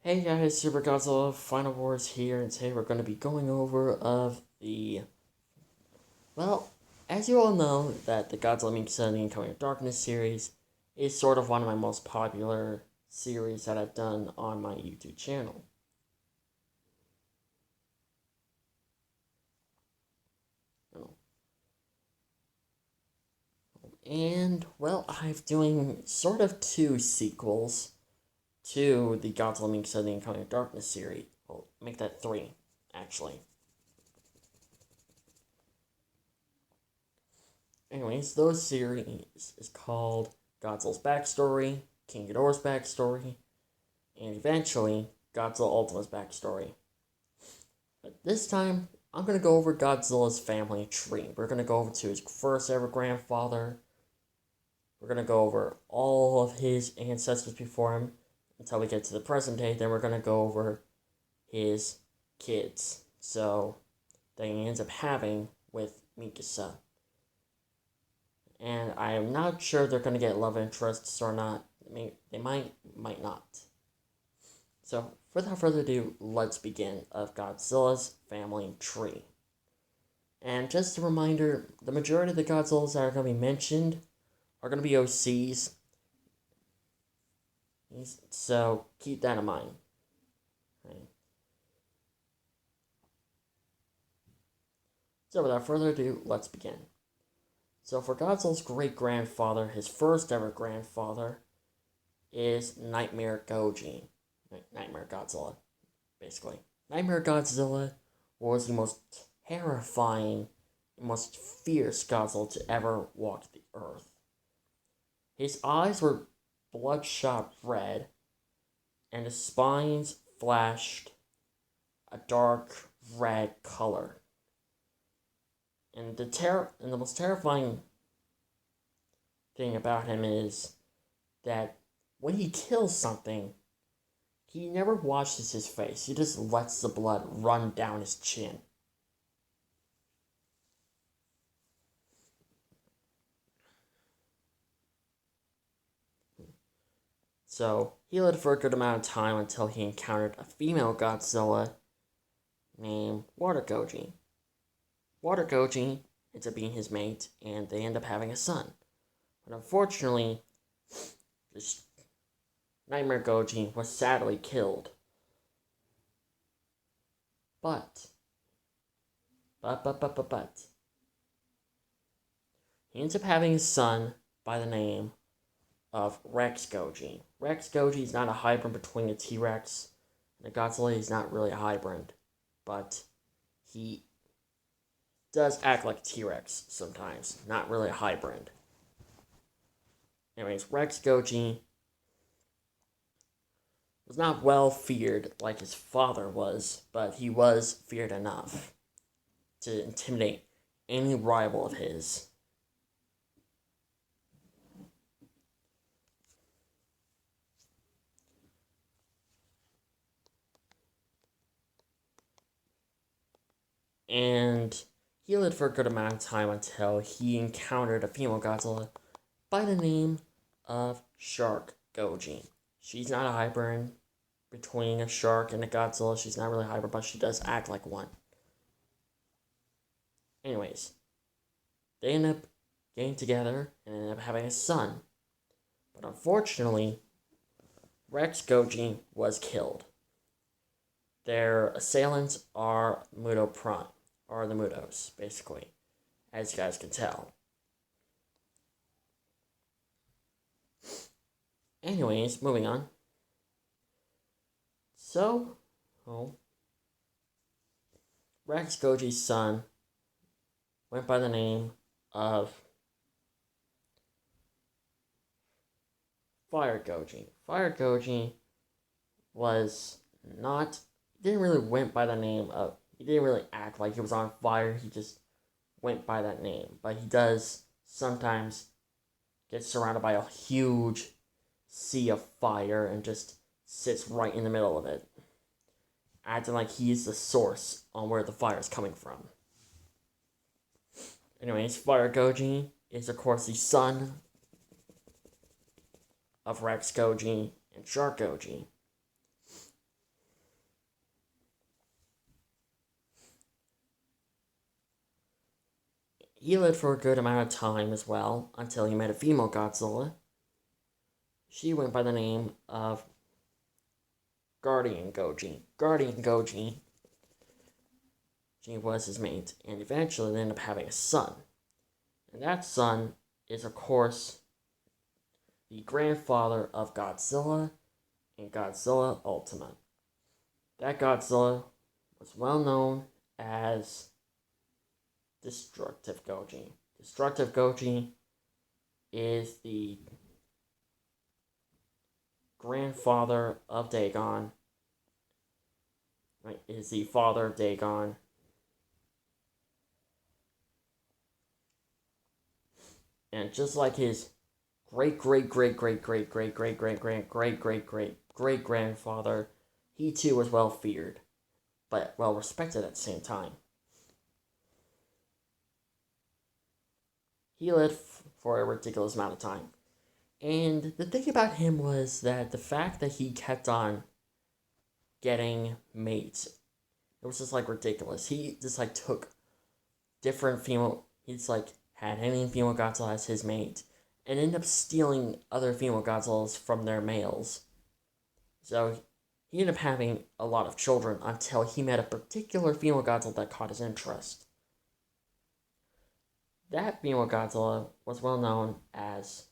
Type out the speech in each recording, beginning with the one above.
Hey guys, Super Godzilla Final Wars here, and today we're going to be going over well, as you all know, that the Godzilla Meets the Incoming Darkness series is sort of one of my most popular series that I've done on my YouTube channel. And, well, I'm doing sort of two sequels to the Godzilla Meets the Incoming Darkness series. Well, make that three, actually. Anyways, those series is called Godzilla's Backstory, King Ghidorah's Backstory, and eventually Godzilla Ultima's Backstory. But this time, I'm going to go over Godzilla's family tree. We're going to go over to his first ever grandfather. We're going to go over all of his ancestors before him until we get to the present day. Then we're going to go over his kids. So, that he ends up having with Mikasa. And I am not sure they're going to get love interests or not. They might not. So, without further ado, let's begin of Godzilla's family tree. And just a reminder, the majority of the Godzillas that are going to be mentioned are going to be OCs. So, keep that in mind. Right. So, without further ado, let's begin. So, for Godzilla's great grandfather, his first ever grandfather, is Nightmare Goji. Nightmare Godzilla, basically. Nightmare Godzilla was the most terrifying, most fierce Godzilla to ever walk the earth. His eyes were bloodshot red, and his spines flashed a dark red color. And the most terrifying thing about him is that when he kills something, he never washes his face. He just lets the blood run down his chin. So, he lived for a good amount of time until he encountered a female Godzilla named Water Goji. Water Goji ends up being his mate, and they end up having a son. But unfortunately, this Nightmare Goji was sadly killed. But, but, he ends up having a son by the name of Rex Goji. Rex Goji is not a hybrid between a T-Rex and a Godzilla. He's not really a hybrid, but he does act like a T-Rex sometimes. Not really a hybrid. Anyways, Rex Goji was not well feared like his father was, but he was feared enough to intimidate any rival of his. And he lived for a good amount of time until he encountered a female Godzilla by the name of Shark Goji. She's not a hybrid between a shark and a Godzilla. She's not really a hybrid, but she does act like one. Anyways, they end up getting together and end up having a son. But unfortunately, Rex Goji was killed. Their assailants are Muto Prime, or the Mutos, basically, as you guys can tell. Anyways, moving on. So, Rex Goji's son went by the name of Fire Goji. Fire Goji was not, didn't really went by the name of, he didn't really act like he was on fire, he just went by that name. But he does sometimes get surrounded by a huge sea of fire and just sits right in the middle of it, acting like he's the source on where the fire is coming from. Anyways, Fire Goji is of course the son of Rex Goji and Shark Goji. He lived for a good amount of time as well, until he met a female Godzilla. She went by the name of Guardian Goji. Guardian Goji, she was his mate, and eventually they ended up having a son. And that son is, of course, the grandfather of Godzilla and Godzilla Ultimate. That Godzilla was well known as Destructive Goji. Destructive Goji is the grandfather of Dagon, right? Is the father of Dagon. And just like his great grandfather, he too was well feared, but well respected at the same time. He lived for a ridiculous amount of time. And the thing about him was that the fact that he kept on getting mates, it was just like ridiculous. He just like took different female, he's like had any female Godzilla as his mate, and ended up stealing other female Godzillas from their males. So he ended up having a lot of children until he met a particular female Godzilla that caught his interest. That female Godzilla was well known as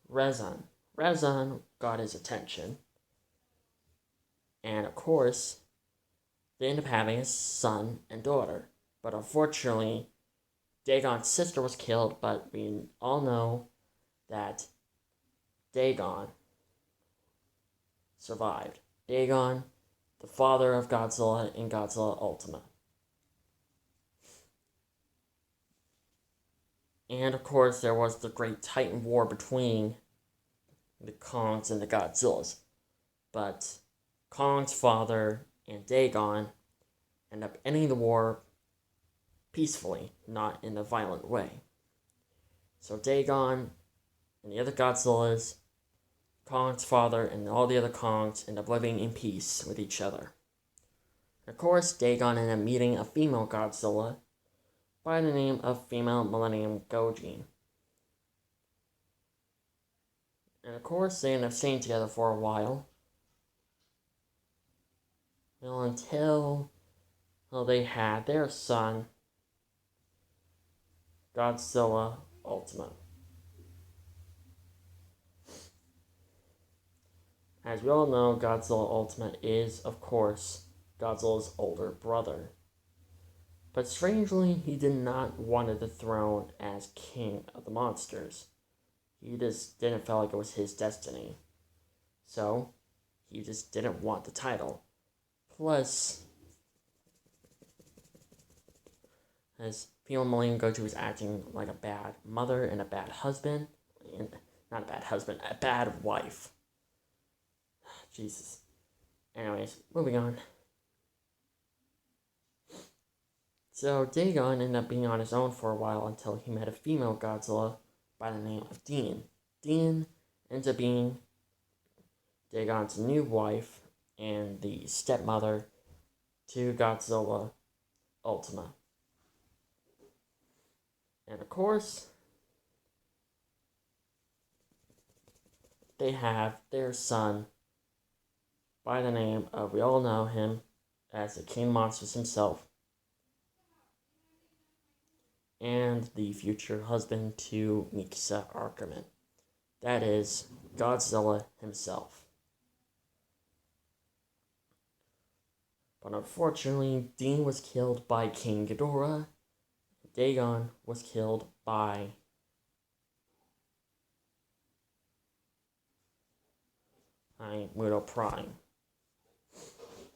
Rezan. Rezan got his attention. And of course, they ended up having a son and daughter. But unfortunately, Dagon's sister was killed, but we all know that Dagon survived. Dagon, the father of Godzilla in Godzilla Ultimate. And of course, there was the Great Titan War between the Kongs and the Godzillas. But Kong's father and Dagon end up ending the war peacefully, not in a violent way. So Dagon and the other Godzillas, Kong's father, and all the other Kongs end up living in peace with each other. Of course, Dagon ended up meeting a female Godzilla by the name of Female Millennium Goji. And of course, they ended up staying together for a while. Well, until they had their son, Godzilla Ultimate. As we all know, Godzilla Ultimate is, of course, Godzilla's older brother. But strangely, he did not want the throne as king of the monsters. He just didn't feel like it was his destiny. So, he just didn't want the title. Plus, as Female Millennium Goji was acting like a bad mother and a bad husband. Not a bad husband, a bad wife. Jesus. Anyways, moving on. So Dagon ended up being on his own for a while until he met a female Godzilla by the name of Deen. Deen ends up being Dagon's new wife and the stepmother to Godzilla Ultima. And of course, they have their son by the name of, we all know him as the King Monsters himself, and the future husband to Mikasa Ackerman. That is Godzilla himself. But unfortunately, Deen was killed by King Ghidorah. Dagon was killed by Muto Prime.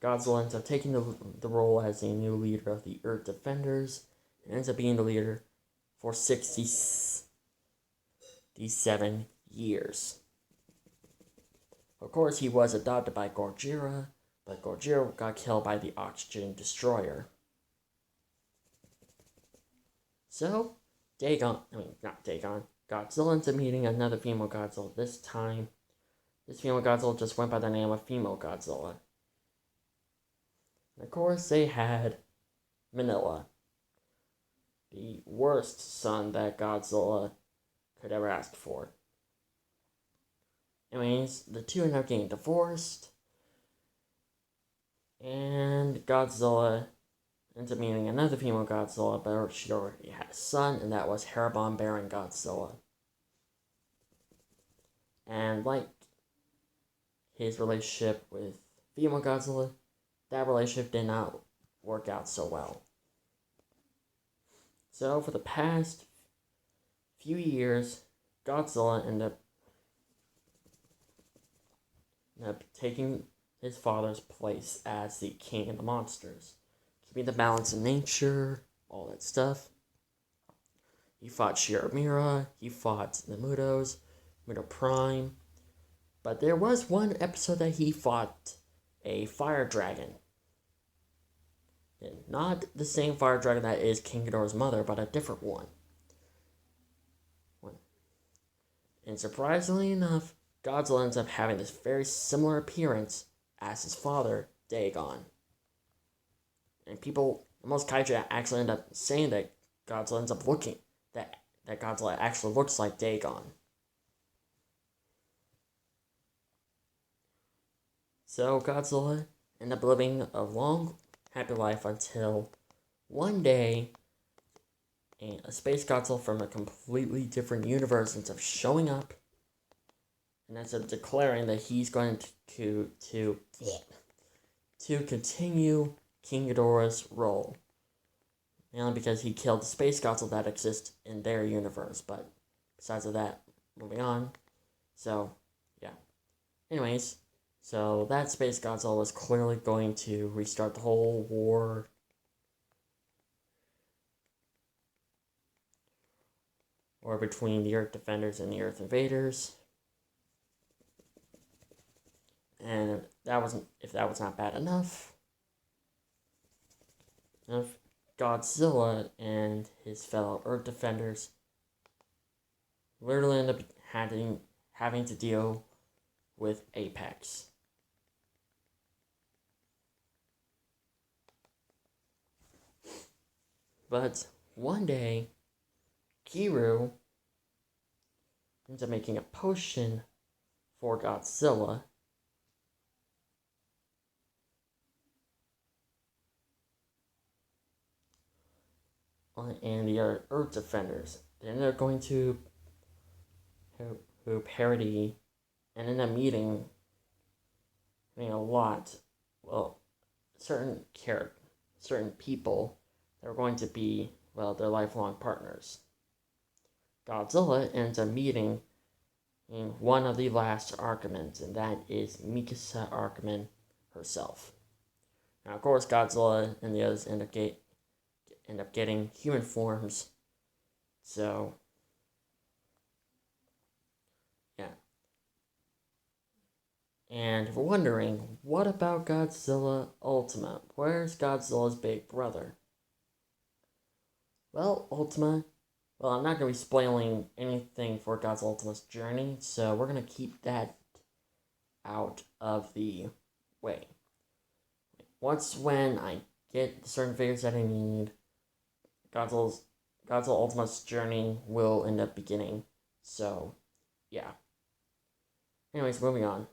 Godzilla ends up taking the role as a new leader of the Earth Defenders, and ends up being the leader for 67 years. Of course, he was adopted by Gojira, but Gojira got killed by the Oxygen Destroyer. So, Godzilla ends up meeting another female Godzilla. This time, this female Godzilla just went by the name of Female Godzilla. And of course, they had Minilla. The worst son that Godzilla could ever ask for. Anyways, the two end up getting divorced, and Godzilla ends up meeting another female Godzilla, but she already had a son, and that was Haribon Baron Godzilla. And like his relationship with female Godzilla, that relationship did not work out so well. So for the past few years, Godzilla ended up taking his father's place as the king of the monsters, keeping the balance in nature, all that stuff. He fought Shiramira, he fought the Mutos, Muto Prime, but there was one episode that he fought a fire dragon. And not the same fire dragon that is King Ghidorah's mother, but a different one. And surprisingly enough, Godzilla ends up having this very similar appearance as his father, Dagon. And people, most kaiju actually end up saying that Godzilla ends up looking, that Godzilla actually looks like Dagon. So Godzilla ended up living a long, happy life until one day, a space Godzilla from a completely different universe ends up showing up and ends up declaring that he's going to continue King Ghidorah's role. Mainly because he killed the space Godzilla that exists in their universe, but besides of that, moving on. So, yeah. Anyways, so that space Godzilla was clearly going to restart the whole war between the Earth Defenders and the Earth Invaders. And if that was not bad enough, Godzilla and his fellow Earth Defenders literally end up having to deal with Apex. But one day, Kiryu ends up making a potion for Godzilla. And the other Earth Defenders. Then they're going to who parody and end up meeting a lot. Well, certain people that are going to be, well, their lifelong partners. Godzilla ends up meeting in one of the last Archimans, and that is Mikasa Archiman herself. Now, of course, Godzilla and the others end up getting human forms. So, yeah. And if we're wondering, what about Godzilla Ultima? Where's Godzilla's big brother? Well, Ultima, I'm not going to be spoiling anything for Godzilla Ultima's journey, so we're going to keep that out of the way. When I get the certain figures that I need, Godzilla Ultima's journey will end up beginning. So, yeah. Anyways, moving on.